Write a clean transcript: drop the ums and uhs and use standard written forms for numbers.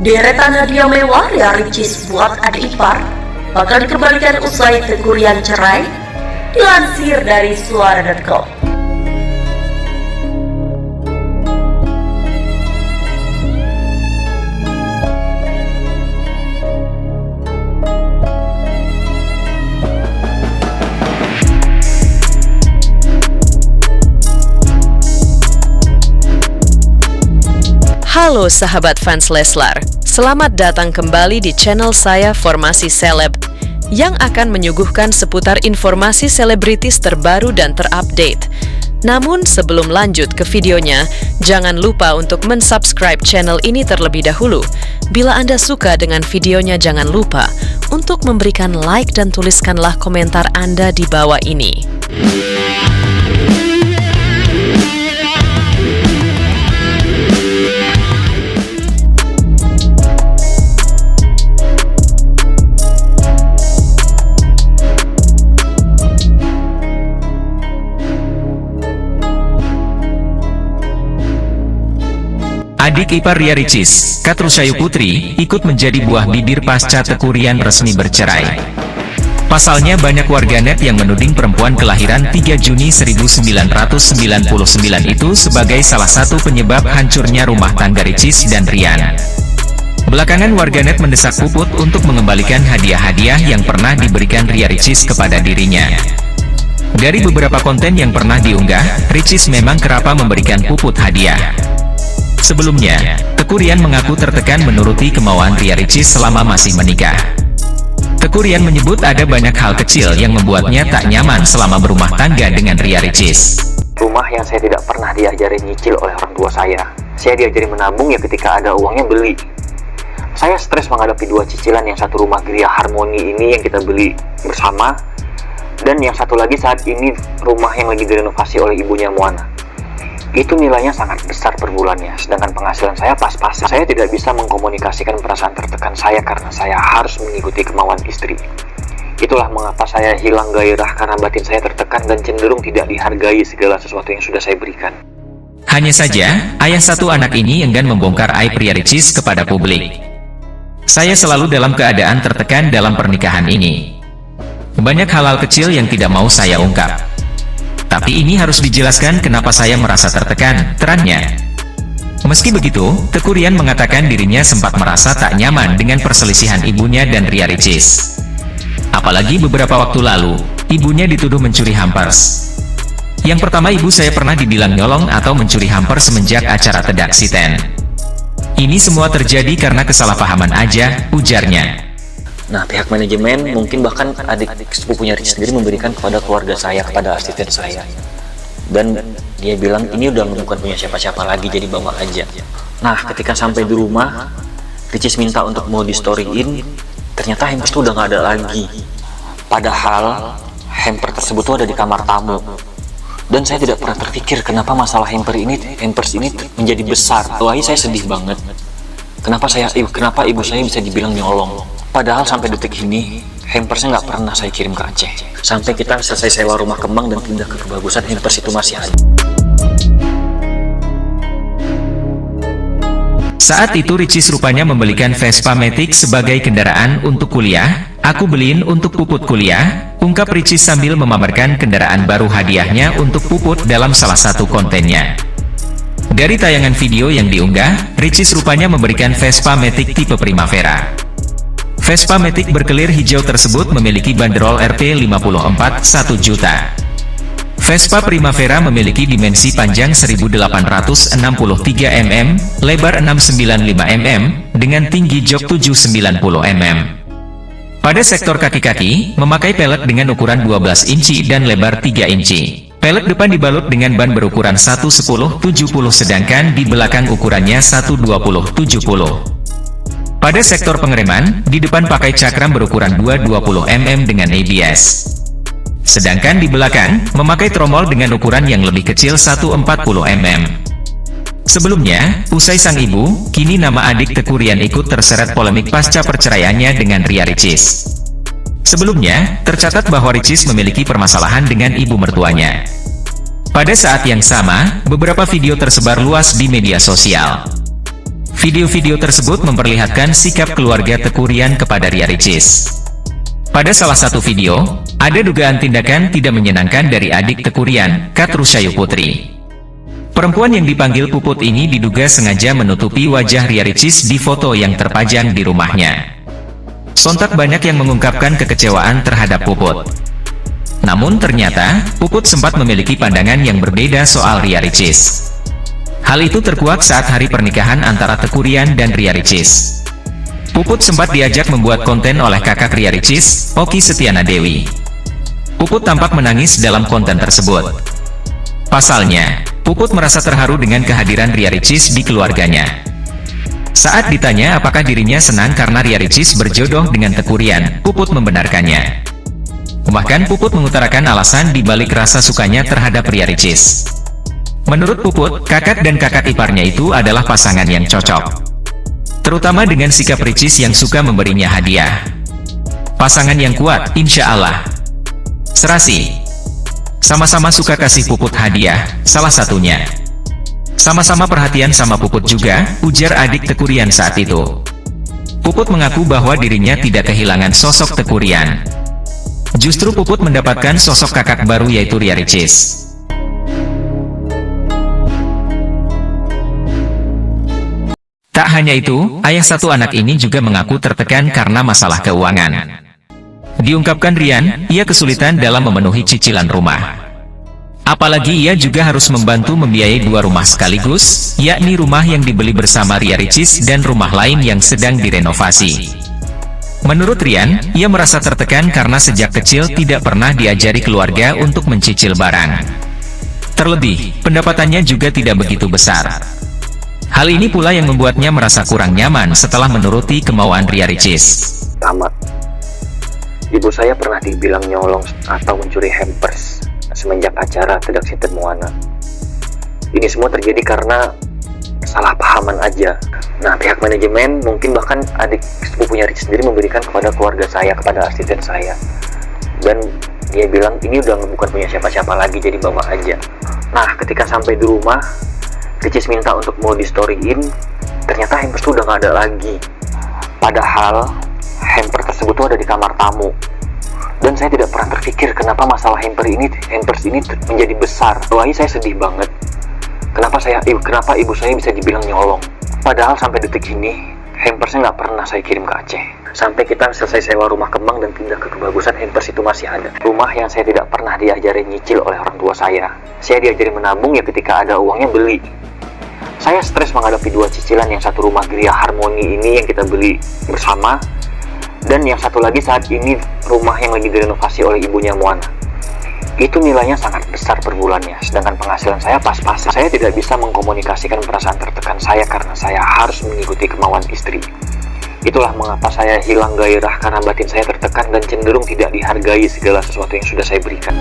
Deretan hadiah mewah dari Ricis buat adik ipar bakal dikembalikan usai Teuku Ryan cerai, dilansir dari suara.com. Halo sahabat fans Leslar, selamat datang kembali di channel saya Formasi Seleb yang akan menyuguhkan seputar informasi selebritis terbaru dan terupdate. Namun sebelum lanjut ke videonya, jangan lupa untuk mensubscribe channel ini terlebih dahulu. Bila Anda suka dengan videonya, jangan lupa untuk memberikan like dan tuliskanlah komentar Anda di bawah ini. Adik ipar Ria Ricis, Katrusayu Putri, ikut menjadi buah bibir pasca Teuku Ryan resmi bercerai. Pasalnya banyak warganet yang menuding perempuan kelahiran 3 Juni 1999 itu sebagai salah satu penyebab hancurnya rumah tangga Ricis dan Ryan. Belakangan warganet mendesak Puput untuk mengembalikan hadiah-hadiah yang pernah diberikan Ria Ricis kepada dirinya. Dari beberapa konten yang pernah diunggah, Ricis memang kerap memberikan Puput hadiah. Sebelumnya, Teuku Ryan mengaku tertekan menuruti kemauan Ria Ricis selama masih menikah. Teuku Ryan menyebut ada banyak hal kecil yang membuatnya tak nyaman selama berumah tangga dengan Ria Ricis. Rumah yang saya tidak pernah diajari nyicil oleh orang tua saya. Saya diajari menabung ya ketika ada uangnya beli. Saya stres menghadapi dua cicilan, yang satu rumah Gria Harmoni ini yang kita beli bersama, dan yang satu lagi saat ini rumah yang lagi direnovasi oleh ibunya Moana. Itu nilainya sangat besar per bulannya, sedangkan penghasilan saya pas-pasan. Saya tidak bisa mengkomunikasikan perasaan tertekan saya karena saya harus mengikuti kemauan istri. Itulah mengapa saya hilang gairah, karena batin saya tertekan dan cenderung tidak dihargai segala sesuatu yang sudah saya berikan. Hanya saja, ayah satu anak ini enggan membongkar aib Ria Ricis kepada publik. Saya selalu dalam keadaan tertekan dalam pernikahan ini. Banyak hal-hal kecil yang tidak mau saya ungkap. Tapi ini harus dijelaskan kenapa saya merasa tertekan, terannya. Meski begitu, Teuku Ryan mengatakan dirinya sempat merasa tak nyaman dengan perselisihan ibunya dan Ria Ricis. Apalagi beberapa waktu lalu, ibunya dituduh mencuri hampers. Yang pertama, ibu saya pernah dibilang nyolong atau mencuri hampers semenjak acara Tedak Siten. Ini semua terjadi karena kesalahpahaman aja, ujarnya. Nah, pihak manajemen mungkin bahkan adik sepupunya Ricis sendiri memberikan kepada keluarga saya, kepada asisten saya. Dan dia bilang ini udah bukan punya siapa-siapa lagi, jadi bawa aja. Nah, ketika sampai di rumah, Ricis minta untuk mau di-storyin, ternyata hampers itu udah nggak ada lagi. Padahal hamper tersebut tuh ada di kamar tamu. Dan saya tidak pernah terpikir kenapa masalah hampers ini menjadi besar. Wah, saya sedih banget. Kenapa ibu saya bisa dibilang nyolong? Padahal sampai detik ini, hampersnya nggak pernah saya kirim ke Aceh. Sampai kita selesai sewa rumah kembang dan pindah ke Kebagusan, hampers itu masih ada. Saat itu Ricis rupanya membelikan Vespa Matic sebagai kendaraan untuk kuliah. Aku beliin untuk Puput kuliah, ungkap Ricis sambil memamerkan kendaraan baru hadiahnya untuk Puput dalam salah satu kontennya. Dari tayangan video yang diunggah, Ricis rupanya memberikan Vespa Matic tipe Primavera. Vespa Matic berkelir hijau tersebut memiliki bandrol Rp54 1 juta. Vespa Primavera memiliki dimensi panjang 1863 mm, lebar 695 mm, dengan tinggi jok 790 mm. Pada sektor kaki-kaki, memakai pelek dengan ukuran 12 inci dan lebar 3 inci. Pelek depan dibalut dengan ban berukuran 110/70, sedangkan di belakang ukurannya 120/70. Pada sektor pengereman, di depan pakai cakram berukuran 220 mm dengan ABS. Sedangkan di belakang, memakai tromol dengan ukuran yang lebih kecil 140 mm. Sebelumnya, usai sang ibu, kini nama adik Teuku Ryan ikut terseret polemik pasca perceraiannya dengan Ria Ricis. Sebelumnya, tercatat bahwa Ricis memiliki permasalahan dengan ibu mertuanya. Pada saat yang sama, beberapa video tersebar luas di media sosial. Video-video tersebut memperlihatkan sikap keluarga Teuku Ryan kepada Ria Ricis. Pada salah satu video, ada dugaan tindakan tidak menyenangkan dari adik Teuku Ryan, Kat Rushayu Putri. Perempuan yang dipanggil Puput ini diduga sengaja menutupi wajah Ria Ricis di foto yang terpajang di rumahnya. Sontak banyak yang mengungkapkan kekecewaan terhadap Puput. Namun ternyata, Puput sempat memiliki pandangan yang berbeda soal Ria Ricis. Hal itu terkuak saat hari pernikahan antara Teuku Ryan dan Ria Ricis. Puput sempat diajak membuat konten oleh kakak Ria Ricis, Okky Setiana Dewi. Puput tampak menangis dalam konten tersebut. Pasalnya, Puput merasa terharu dengan kehadiran Ria Ricis di keluarganya. Saat ditanya apakah dirinya senang karena Ria Ricis berjodoh dengan Teuku Ryan, Puput membenarkannya. Bahkan Puput mengutarakan alasan di balik rasa sukanya terhadap Ria Ricis. Menurut Puput, kakak dan kakak iparnya itu adalah pasangan yang cocok. Terutama dengan sikap Ricis yang suka memberinya hadiah. Pasangan yang kuat, insya Allah. Serasi. Sama-sama suka kasih Puput hadiah, salah satunya. Sama-sama perhatian sama Puput juga, ujar adik Teuku Ryan saat itu. Puput mengaku bahwa dirinya tidak kehilangan sosok Teuku Ryan. Justru Puput mendapatkan sosok kakak baru yaitu Ria Ricis. Tak hanya itu, ayah satu anak ini juga mengaku tertekan karena masalah keuangan. Diungkapkan Ryan, ia kesulitan dalam memenuhi cicilan rumah. Apalagi ia juga harus membantu membiayai 2 rumah sekaligus, yakni rumah yang dibeli bersama Ria Ricis dan rumah lain yang sedang direnovasi. Menurut Ryan, ia merasa tertekan karena sejak kecil tidak pernah diajari keluarga untuk mencicil barang. Terlebih, pendapatannya juga tidak begitu besar. Hal ini pula yang membuatnya merasa kurang nyaman setelah menuruti kemauan Ria Ricis. Tamat. Ibu saya pernah dibilang nyolong atau mencuri hampers semenjak acara Tidak Sinten Moana. Ini semua terjadi karena kesalahpahaman aja. Nah, pihak manajemen mungkin bahkan adik sepupunya Ricis sendiri memberikan kepada keluarga saya, kepada asisten saya. Dan dia bilang ini udah bukan punya siapa-siapa lagi, jadi bawa aja. Nah, ketika sampai di rumah, Ricis minta untuk mau di-storyin, ternyata hampers itu udah nggak ada lagi. Padahal hamper tersebut tuh ada di kamar tamu. Dan saya tidak pernah terpikir kenapa masalah hampers ini menjadi besar. Wah, saya sedih banget. Kenapa ibu saya bisa dibilang nyolong? Padahal sampai detik ini hampersnya nggak pernah saya kirim ke Aceh. Sampai kita selesai sewa rumah Kemang dan pindah ke Kebagusan, hampers itu masih ada. Rumah yang saya tidak pernah diajari nyicil oleh orang tua saya. Saya diajari menabung ya ketika ada uangnya beli. Saya stres menghadapi 2 cicilan, yang satu rumah Gria Harmoni ini yang kita beli bersama, dan yang satu lagi saat ini rumah yang lagi direnovasi oleh ibunya Moana. Itu nilainya sangat besar per bulannya, sedangkan penghasilan saya pas-pasan. Saya tidak bisa mengkomunikasikan perasaan tertekan saya karena saya harus mengikuti kemauan istri. Itulah mengapa saya hilang gairah karena batin saya tertekan dan cenderung tidak dihargai segala sesuatu yang sudah saya berikan.